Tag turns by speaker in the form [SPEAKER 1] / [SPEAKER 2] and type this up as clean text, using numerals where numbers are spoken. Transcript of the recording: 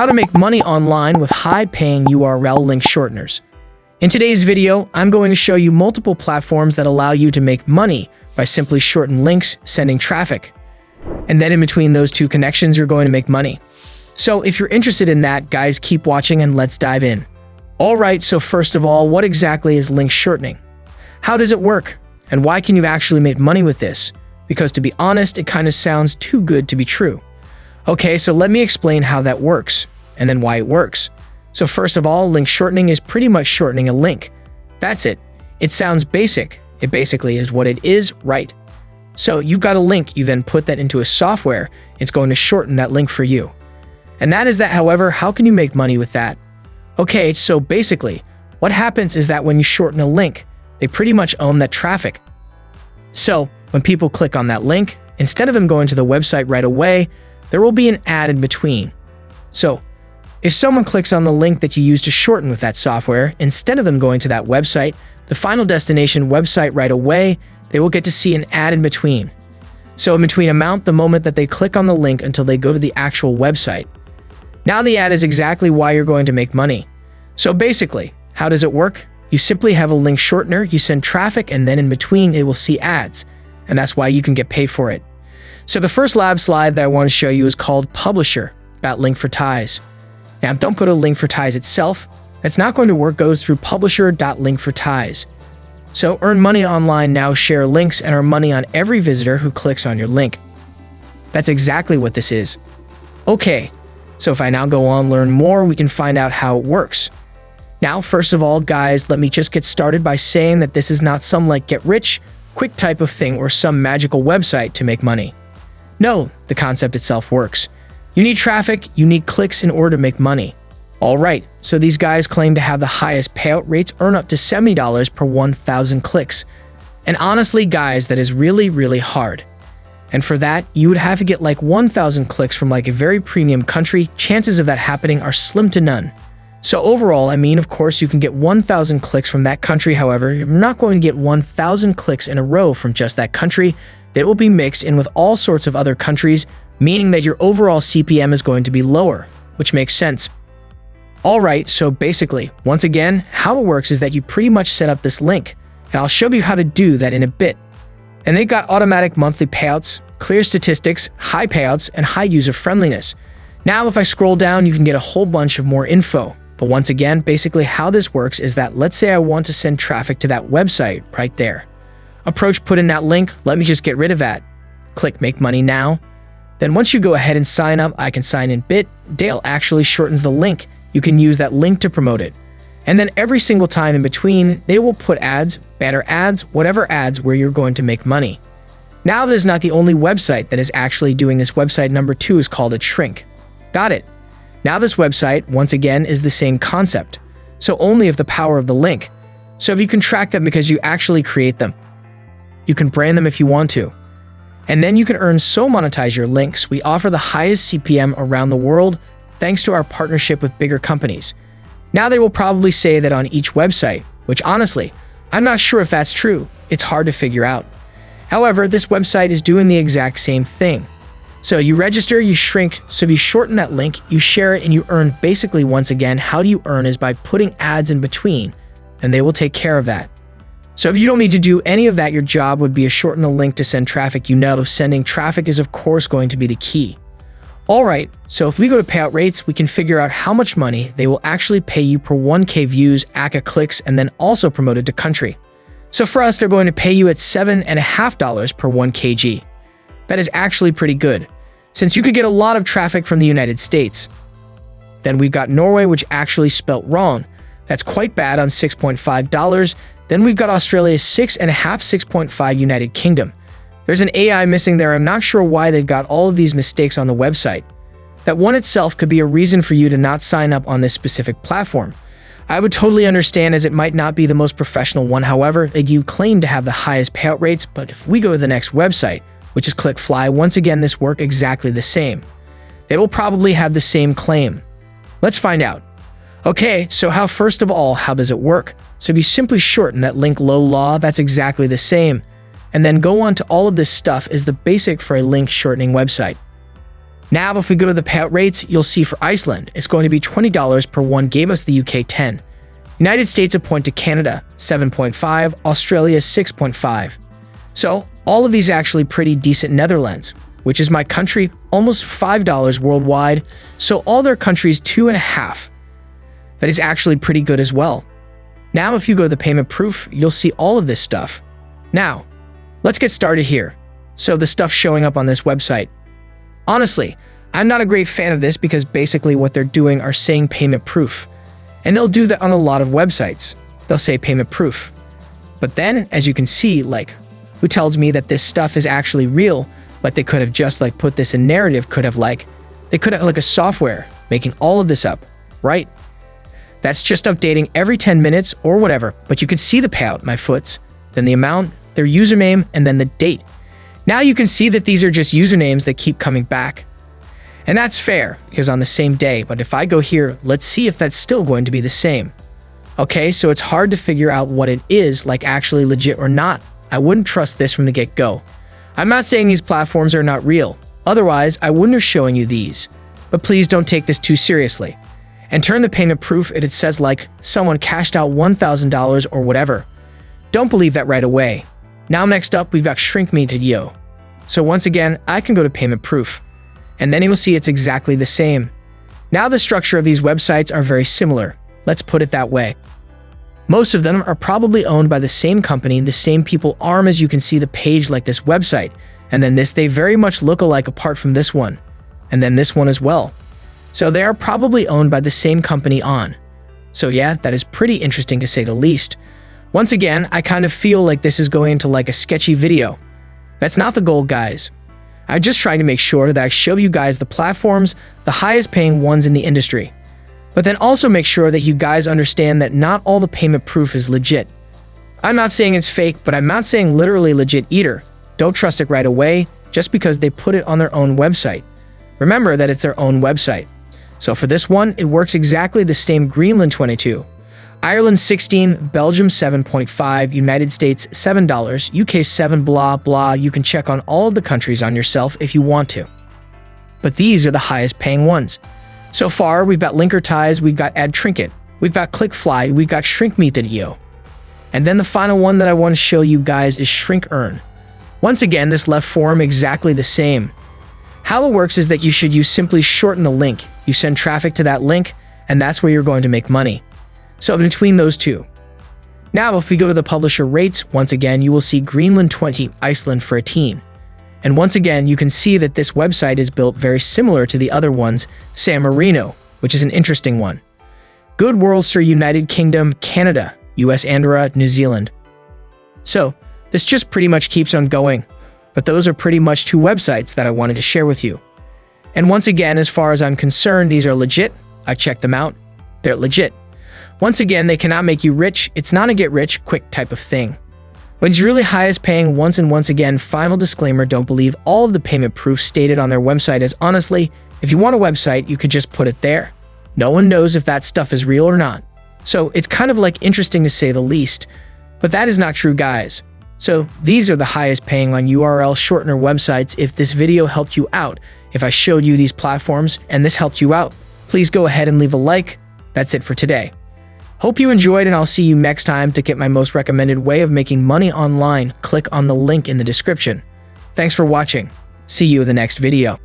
[SPEAKER 1] how to make money online with high-paying URL link shorteners. In today's video, I'm going to show you multiple platforms that allow you to make money by simply shorten links, sending traffic. And then in between those two connections, you're going to make money. So if you're interested in that, guys, keep watching and let's dive in. Alright, so first of all, what exactly is link shortening? How does it work? And why can you actually make money with this? Because to be honest, it kind of sounds too good to be true. Okay, so let me explain how that works, and then why it works. So first of all, link shortening is pretty much shortening a link. That's it. It sounds basic. It basically is what it is, right? So you've got a link, you then put that into a software, it's going to shorten that link for you. And that is that. However, how can you make money with that? Okay, so basically, what happens is that when you shorten a link, they pretty much own that traffic. So when people click on that link, instead of them going to the website right away, there will be an ad in between. So if someone clicks on the link that you use to shorten with that software, instead of them going to that website, the final destination website right away, they will get to see an ad in between. So in between amount the moment that they click on the link until they go to the actual website. Now the ad is exactly why you're going to make money. So basically, how does it work? You simply have a link shortener, you send traffic, and then in between it will see ads. And that's why you can get paid for it. So the first lab slide that I want to show you is called publisher.link4ties. Now don't go to link4ties itself. That's not going to work. Goes through publisher.link4ties. So earn money online now, share links, and earn money on every visitor who clicks on your link. That's exactly what this is. Okay, so if I now go on, learn more, we can find out how it works. Now, first of all, guys, let me just get started by saying that this is not some like get rich quick type of thing or some magical website to make money. No, the concept itself works. You need traffic, you need clicks in order to make money. Alright, so these guys claim to have the highest payout rates, earn up to $70 per 1,000 clicks. And honestly, guys, that is really hard. And for that, you would have to get like 1,000 clicks from like a very premium country. Chances of that happening are slim to none. So overall, I mean, of course, you can get 1,000 clicks from that country. However, you're not going to get 1,000 clicks in a row from just that country. It will be mixed in with all sorts of other countries, meaning that your overall CPM is going to be lower, which makes sense. Alright, so basically, once again, how it works is that you pretty much set up this link, and I'll show you how to do that in a bit. And they got automatic monthly payouts, clear statistics, high payouts, and high user friendliness. Now if I scroll down, you can get a whole bunch of more info. But once again, basically how this works is that let's say I want to send traffic to that website right there. Approach, put in that link, let me just get rid of that. Click make money now. Then once you go ahead and sign up, I can sign in bit. Dale actually shortens the link. You can use that link to promote it. And then every single time in between, they will put ads, banner ads, whatever ads where you're going to make money. Now that is not the only website that is actually doing this. Website number 2 is called a shrink. Got it. Now this website, once again, is the same concept. So only of the power of the link. So if you can track them because you actually create them. You can brand them if you want to. And then you can earn so monetize your links. We offer the highest CPM around the world thanks to our partnership with bigger companies. Now they will probably say that on each website, which honestly, I'm not sure if that's true. It's hard to figure out. However, this website is doing the exact same thing. So you register, you shrink, so if you shorten that link, you share it, and you earn. Basically, once again, how do you earn is by putting ads in between, and they will take care of that. So if you don't need to do any of that, your job would be to shorten the link to send traffic. You know, sending traffic is of course going to be the key. Alright, so if we go to payout rates, we can figure out how much money they will actually pay you per 1K views, ACA clicks, and then also promoted to country. So for us, they're going to pay you at $7.50 per 1kg. That is actually pretty good, since you could get a lot of traffic from the United States. Then we've got Norway, which actually spelt wrong. That's quite bad on $6.50. Then we've got Australia 6.5, 6.5 United Kingdom. There's an AI missing there. I'm not sure why they've got all of these mistakes on the website. That one itself could be a reason for you to not sign up on this specific platform. I would totally understand, as it might not be the most professional one. However, they do claim to have the highest payout rates. But if we go to the next website, which is ClickFly, once again, this work exactly the same. They will probably have the same claim. Let's find out. Okay, so first of all, how does it work? So if you simply shorten that link low law, that's exactly the same. And then go on to all of this stuff is the basic for a link shortening website. Now, if we go to the payout rates, you'll see for Iceland, it's going to be $20 per one, gave us the UK 10. United States a point to Canada, 7.5, Australia 6.5. So all of these actually pretty decent. Netherlands, which is my country, almost $5 worldwide. So all their countries 2.5. That is actually pretty good as well. Now, if you go to the payment proof, you'll see all of this stuff. Now, let's get started here. So the stuff showing up on this website. Honestly, I'm not a great fan of this because basically what they're doing are saying payment proof. And they'll do that on a lot of websites. They'll say payment proof. But then, as you can see, who tells me that this stuff is actually real? They could have just put this in narrative, they could have a software making all of this up, right? That's just updating every 10 minutes or whatever, but you can see the payout, my foots, then the amount, their username, and then the date. Now you can see that these are just usernames that keep coming back. And that's fair, because on the same day, but if I go here, let's see if that's still going to be the same. Okay, so it's hard to figure out what it is, actually legit or not. I wouldn't trust this from the get-go. I'm not saying these platforms are not real. Otherwise, I wouldn't have shown you these. But please don't take this too seriously. And turn the payment proof, it says someone cashed out $1,000 or whatever. Don't believe that right away. Now next up, we've got Shortening. So once again, I can go to payment proof. And then you will see it's exactly the same. Now the structure of these websites are very similar. Let's put it that way. Most of them are probably owned by the same company, the same people arm as you can see the page this website. And then they very much look alike apart from this one. And then this one as well. So they are probably owned by the same company on. So yeah, that is pretty interesting to say the least. Once again, I kind of feel like this is going into a sketchy video. That's not the goal, guys. I'm just trying to make sure that I show you guys the platforms, the highest paying ones in the industry. But then also make sure that you guys understand that not all the payment proof is legit. I'm not saying it's fake, but I'm not saying literally legit either. Don't trust it right away just because they put it on their own website. Remember that it's their own website. So for this one, it works exactly the same. Greenland 22, Ireland 16, Belgium 7.5, United States $7, UK 7, blah blah. You can check on all of the countries on yourself if you want to. But these are the highest paying ones. So far, we've got Linkerties, we've got Add Trinket, we've got ClickFly, we've got Shrinkme.io. And then the final one that I want to show you guys is ShrinkEarn. Once again, this left form exactly the same. How it works is that you simply shorten the link. You send traffic to that link, and that's where you're going to make money. So between those two. Now, if we go to the publisher rates, once again, you will see Greenland 20, Iceland 14. And once again, you can see that this website is built very similar to the other ones, San Marino, which is an interesting one. Good Worlds for United Kingdom, Canada, US, Andorra, New Zealand. So, this just pretty much keeps on going. But those are pretty much two websites that I wanted to share with you. And once again, as far as I'm concerned, these are legit. I checked them out. They're legit. Once again, they cannot make you rich. It's not a get-rich-quick type of thing. When it's really highest paying, once again, final disclaimer, don't believe all of the payment proof stated on their website, as honestly, if you want a website, you could just put it there. No one knows if that stuff is real or not. So it's kind of interesting to say the least. But that is not true, guys. So these are the highest paying on URL shortener websites. If this video helped you out, if I showed you these platforms and this helped you out, please go ahead and leave a like. That's it for today. Hope you enjoyed, and I'll see you next time. To get my most recommended way of making money online, click on the link in the description. Thanks for watching. See you in the next video.